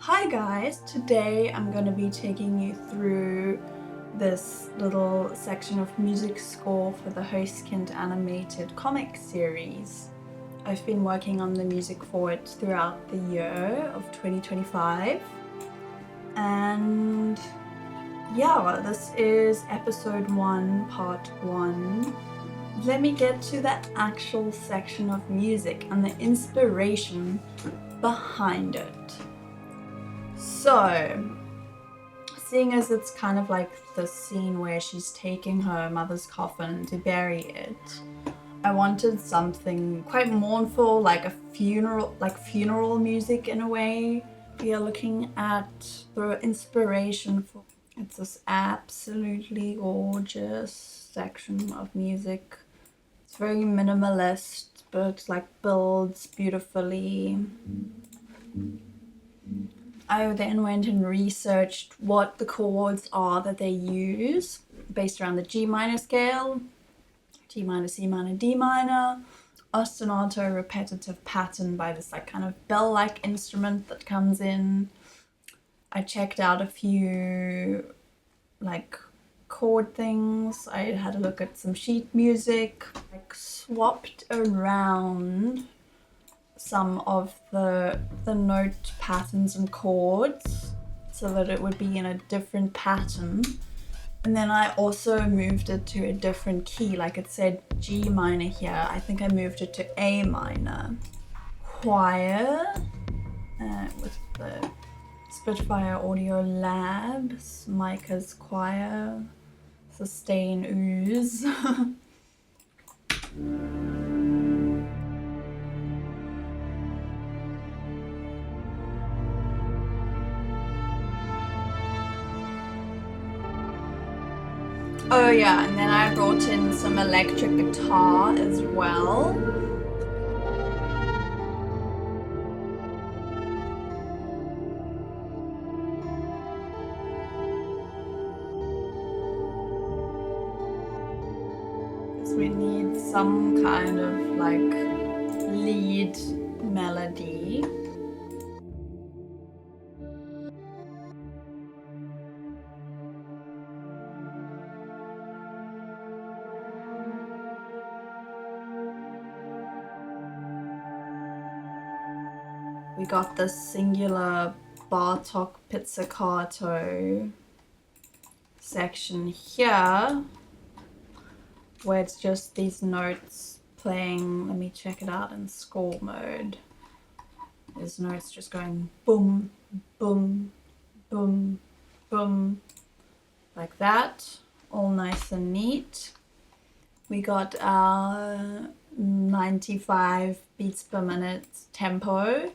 Hi guys, today I'm going to be taking you through this little section of music score for the Huiskind animated comic series. I've been working on the music for it throughout the year of 2025, and yeah, this is episode 1, part 1. Let me get to that actual section of music and the inspiration behind it. So, seeing as it's kind of like the scene where she's taking her mother's coffin to bury it, I wanted something quite mournful, like a funeral music in a way. We are looking at the inspiration for it's this absolutely gorgeous section of music. It's very minimalist, but like builds beautifully. I then went and researched what the chords are that they use based around the G minor scale, G minor, C minor, D minor, ostinato repetitive pattern by this like kind of bell-like instrument that comes in. I checked out a few like chord things. I had a look at some sheet music, like swapped around some of the note patterns and chords so that it would be in a different pattern. And then I also moved it to a different key, like it said G minor here. I think I moved it to A minor. Choir with the Spitfire Audio Labs, Micah's choir, sustain ooze. Oh yeah, and then I brought in some electric guitar as well. Because we need some kind of like lead melody. We got this singular Bartok pizzicato section here where it's just these notes playing. Let me check it out in score mode. There's notes just going boom, boom, boom, boom, like that, all nice and neat. We got our 95 beats per minute tempo.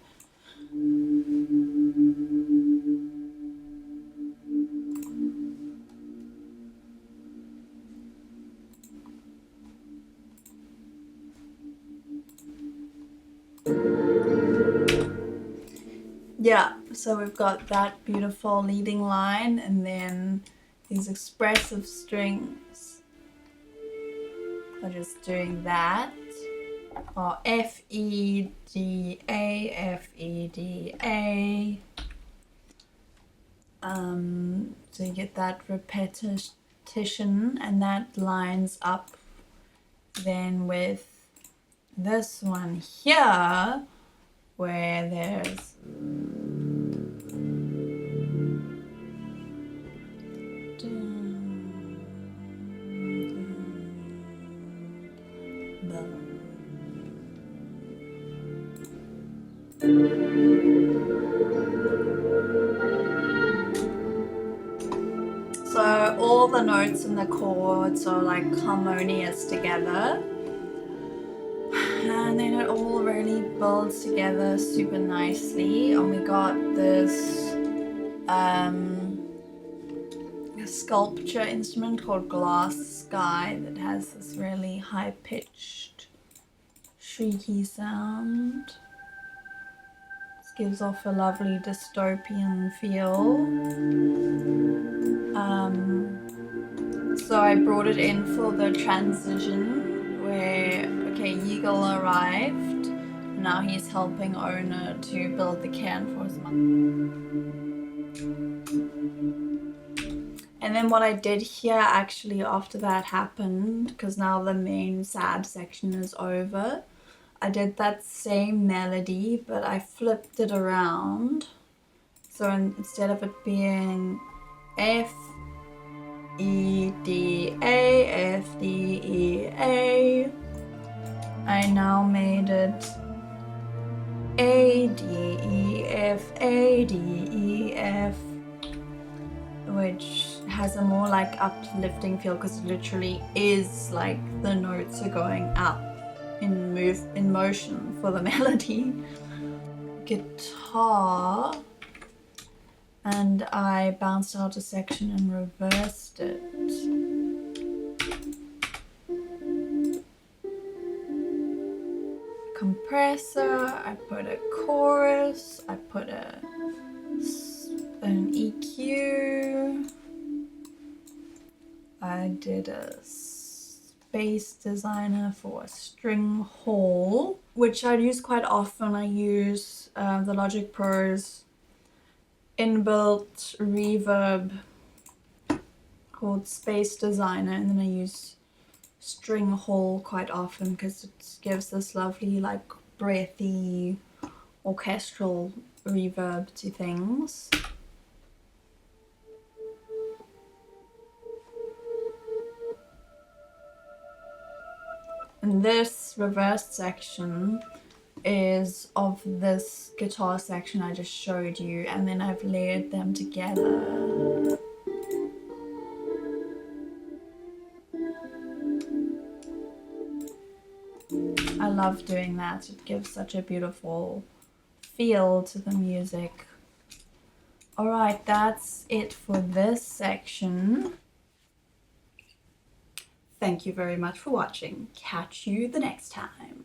Yeah, so we've got that beautiful leading line and then these expressive strings are just doing that. Or F, E, D, A, F, E, D, A. So you get that repetition, and that lines up then with this one here where there's so all the notes and the chords are like harmonious together, and then it all really builds together super nicely. And we got this sculpture instrument called Glass Sky that has this really high-pitched shrieky sound. This gives off a lovely dystopian feel. So I brought it in for the transition where, okay, Yeagle arrived, Now he's helping owner to build the cairn for his mother. And then what I did here actually after that happened, because now the main sad section is over, I did that same melody, but I flipped it around. So instead of it being F, E, D, A, F, D, E, A, I now made it A, D, E, F, A, D, E, F, which has a more like uplifting feel because it literally is like the notes are going up in motion for the melody. Guitar, and I bounced out a section and reversed it. Compressor, I put a chorus, I put an EQ, I did a space designer for a string hall, which I use quite often. I use the Logic Pro's inbuilt reverb called Space Designer, and then I use string hall quite often because it gives this lovely like breathy orchestral reverb to things. And this reversed section is of this guitar section I just showed you, and then I've layered them together. I love doing that. It gives such a beautiful feel to the music. Alright, that's it for this section. Thank you very much for watching. Catch you the next time.